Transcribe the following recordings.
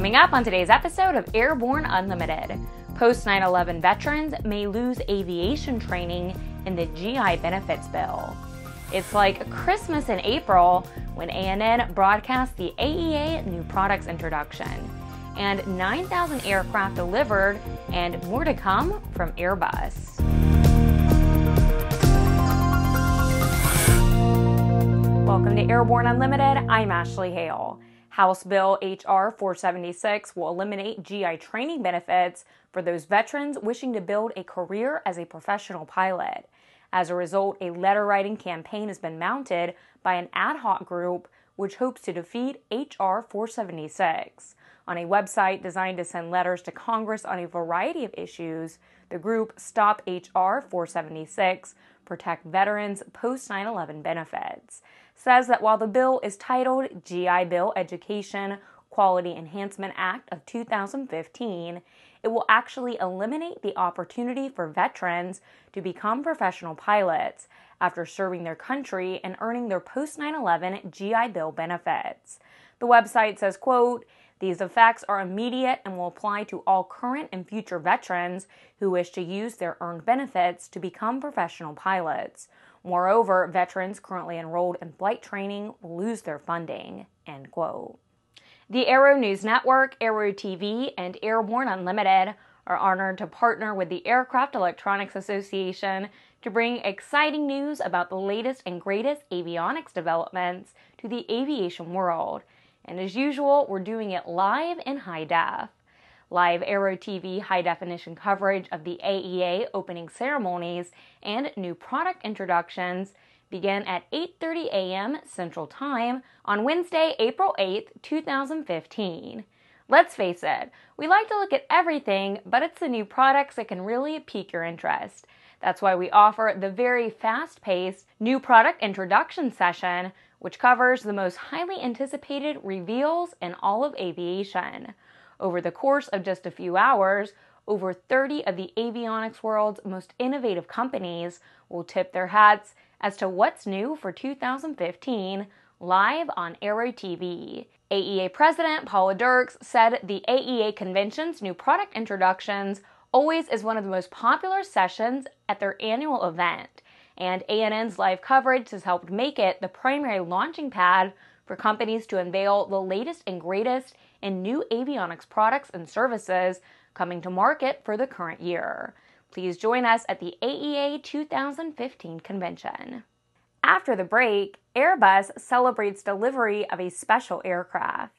Coming up on today's episode of Airborne Unlimited, post 9/11 veterans may lose aviation training in the GI benefits bill. It's like Christmas in April when ANN broadcast the AEA new products introduction, and 9,000 aircraft delivered, and more to come from Airbus. Welcome to Airborne Unlimited. I'm Ashley Hale. House Bill HR476 will eliminate GI training benefits for those veterans wishing to build a career as a professional pilot. As a result, a letter-writing campaign has been mounted by an ad hoc group which hopes to defeat HR476. On a website designed to send letters to Congress on a variety of issues, the group Stop HR476, Protect Veterans Post 9/11 Benefits, says that while the bill is titled GI Bill Education Quality Enhancement Act of 2015, it will actually eliminate the opportunity for veterans to become professional pilots after serving their country and earning their post 9/11 GI Bill benefits. The website says, quote, "These effects are immediate and will apply to all current and future veterans who wish to use their earned benefits to become professional pilots. Moreover, veterans currently enrolled in flight training will lose their funding," end quote. The Aero-News Network, Aero TV, and Airborne Unlimited are honored to partner with the Aircraft Electronics Association to bring exciting news about the latest and greatest avionics developments to the aviation world. And as usual, we're doing it live in high def. Live Aero TV high-definition coverage of the AEA opening ceremonies and new product introductions began at 8:30 a.m. Central Time on Wednesday, April 8th, 2015. Let's face it, we like to look at everything, but it's the new products that can really pique your interest. That's why we offer the very fast-paced new product introduction session, which covers the most highly anticipated reveals in all of aviation. Over the course of just a few hours, over 30 of the avionics world's most innovative companies will tip their hats as to what's new for 2015 live on Aero TV. AEA President Paula Dirks said the AEA Convention's new product introductions always is one of the most popular sessions at their annual event, and ANN's live coverage has helped make it the primary launching pad for companies to unveil the latest and greatest in new avionics products and services coming to market for the current year. Please join us at the AEA 2015 convention. After the break, Airbus celebrates delivery of a special aircraft.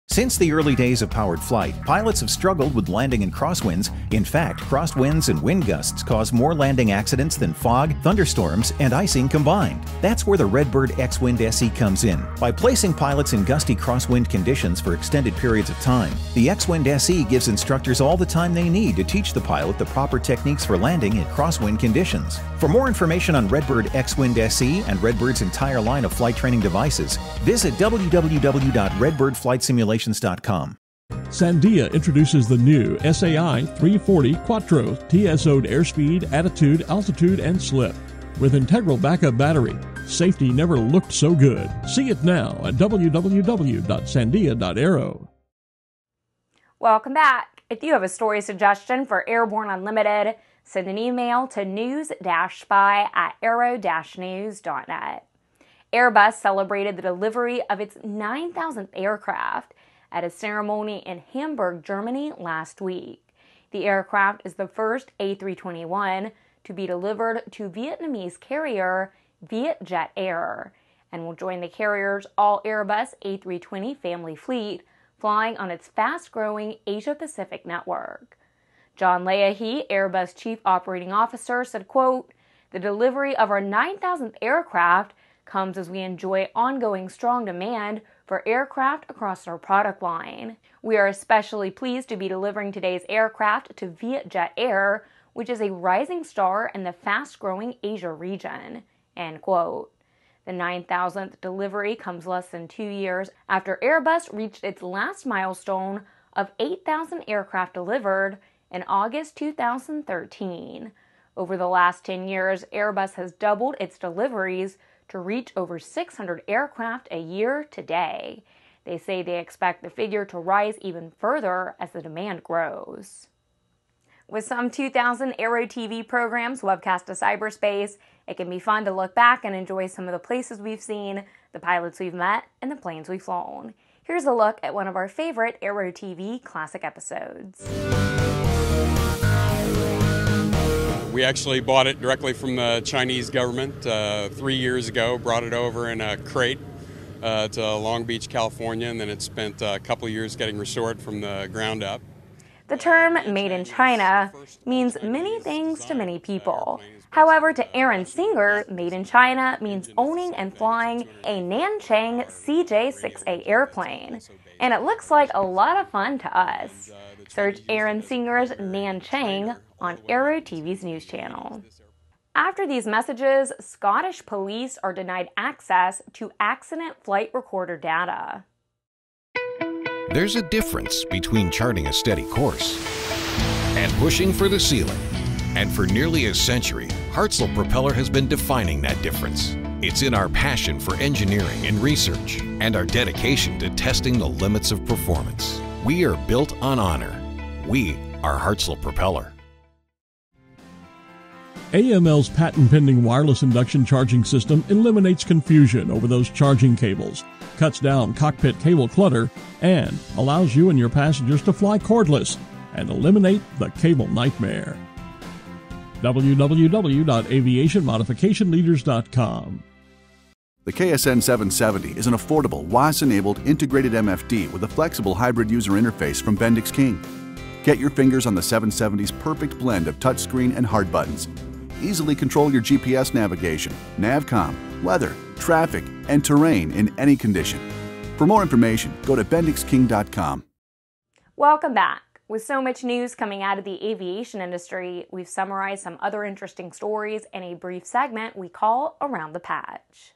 Since the early days of powered flight, pilots have struggled with landing in crosswinds. In fact, crosswinds and wind gusts cause more landing accidents than fog, thunderstorms, and icing combined. That's where the Redbird X-Wind SE comes in. By placing pilots in gusty crosswind conditions for extended periods of time, the X-Wind SE gives instructors all the time they need to teach the pilot the proper techniques for landing in crosswind conditions. For more information on Redbird X-Wind SE and Redbird's entire line of flight training devices, visit www.redbirdflightsimulations.com. Sandia introduces the new SAI 340 Quattro TSO'd airspeed, attitude, altitude, and slip. With integral backup battery, safety never looked so good. See it now at www.sandia.aero. Welcome back. If you have a story suggestion for Airborne Unlimited, send an email to news-spy@aero-news.net. Airbus celebrated the delivery of its 9,000th aircraft at a ceremony in Hamburg, Germany last week. The aircraft is the first A321 to be delivered to Vietnamese carrier Vietjet Air and will join the carrier's all-Airbus A320 family fleet, flying on its fast-growing Asia-Pacific network. John Leahy, Airbus Chief Operating Officer, said, quote, "The delivery of our 9,000th aircraft comes as we enjoy ongoing strong demand for aircraft across our product line. We are especially pleased to be delivering today's aircraft to Vietjet Air, which is a rising star in the fast-growing Asia region," end quote. The 9,000th delivery comes less than 2 years after Airbus reached its last milestone of 8,000 aircraft delivered in August 2013. Over the last 10 years, Airbus has doubled its deliveries to reach over 600 aircraft a year today. They say they expect the figure to rise even further as the demand grows. With some 2,000 Aero TV programs webcast to cyberspace, it can be fun to look back and enjoy some of the places we've seen, the pilots we've met, and the planes we've flown. Here's a look at one of our favorite Aero TV classic episodes. We actually bought it directly from the Chinese government 3 years ago, brought it over in a crate to Long Beach, California, and then it spent a couple of years getting restored from the ground up. The term made in China means many things to many people. However, to Aaron Singer, made in China means owning and flying a Nanchang CJ-6A airplane. And it looks like a lot of fun to us. Search Aaron Singer's Nanchang on Aero TV's news channel. After these messages, Scottish police are denied access to accident flight recorder data. There's a difference between charting a steady course and pushing for the ceiling. And for nearly a century, Hartzell Propeller has been defining that difference. It's in our passion for engineering and research and our dedication to testing the limits of performance. We are built on honor. We are Hartzell Propeller. AML's patent-pending wireless induction charging system eliminates confusion over those charging cables, cuts down cockpit cable clutter, and allows you and your passengers to fly cordless and eliminate the cable nightmare. www.aviationmodificationleaders.com. The KSN 770 is an affordable WAS-enabled integrated MFD with a flexible hybrid user interface from Bendix King. Get your fingers on the 770's perfect blend of touchscreen and hard buttons. Easily control your GPS navigation, Navcom, weather, traffic, and terrain in any condition. For more information, go to bendixking.com. Welcome back. With so much news coming out of the aviation industry, we've summarized some other interesting stories in a brief segment we call Around the Patch.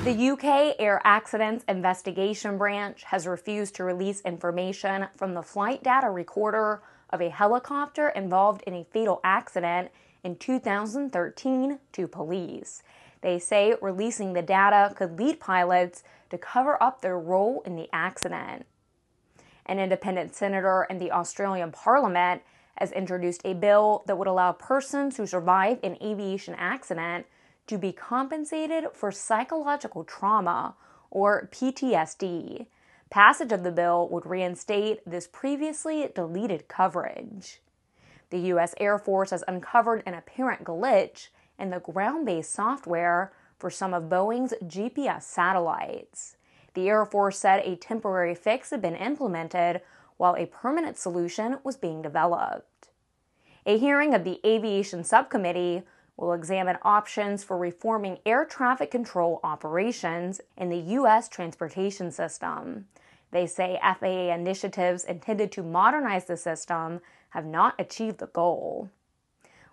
The UK Air Accidents Investigation Branch has refused to release information from the flight data recorder of a helicopter involved in a fatal accident in 2013 to police. They say releasing the data could lead pilots to cover up their role in the accident. An independent senator in the Australian Parliament has introduced a bill that would allow persons who survive an aviation accident to be compensated for psychological trauma, or PTSD. Passage of the bill would reinstate this previously deleted coverage. The U.S. Air Force has uncovered an apparent glitch in the ground-based software for some of Boeing's GPS satellites. The Air Force said a temporary fix had been implemented while a permanent solution was being developed. A hearing of the Aviation Subcommittee will examine options for reforming air traffic control operations in the U.S. transportation system. They say FAA initiatives intended to modernize the system have not achieved the goal.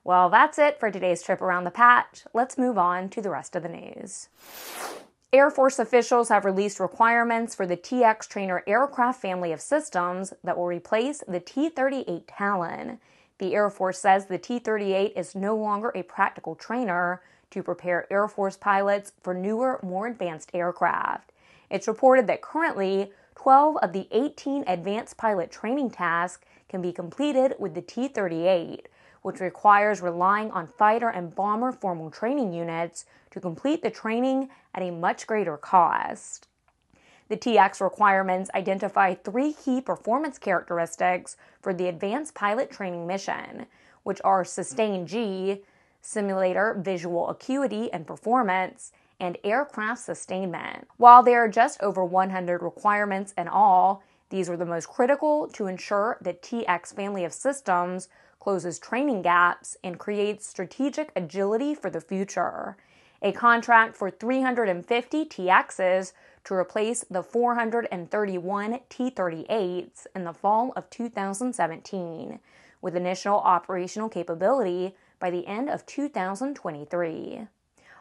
Well, that's it for today's trip around the patch. Let's move on to the rest of the news. Air Force officials have released requirements for the T-X Trainer aircraft family of systems that will replace the T-38 Talon. The Air Force says the T-38 is no longer a practical trainer to prepare Air Force pilots for newer, more advanced aircraft. It's reported that currently 12 of the 18 advanced pilot training tasks can be completed with the T-38, which requires relying on fighter and bomber formal training units to complete the training at a much greater cost. The T-X requirements identify 3 key performance characteristics for the Advanced Pilot Training Mission, which are Sustained G, Simulator Visual Acuity and Performance, and Aircraft Sustainment. While there are just over 100 requirements in all, these are the most critical to ensure that T-X family of systems closes training gaps and creates strategic agility for the future. A contract for 350 T-Xs to replace the 431 T-38s in the fall of 2017, with initial operational capability by the end of 2023.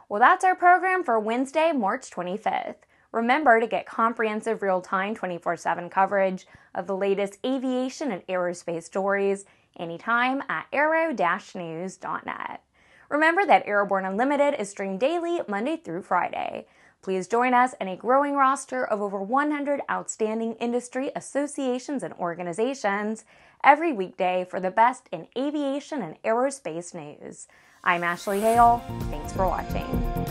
Well, that's our program for Wednesday, March 25th. Remember to get comprehensive real-time 24/7 coverage of the latest aviation and aerospace stories anytime at Aero-News.net. Remember that Airborne Unlimited is streamed daily, Monday through Friday. Please join us in a growing roster of over 100 outstanding industry associations and organizations every weekday for the best in aviation and aerospace news. I'm Ashley Hale. Thanks for watching.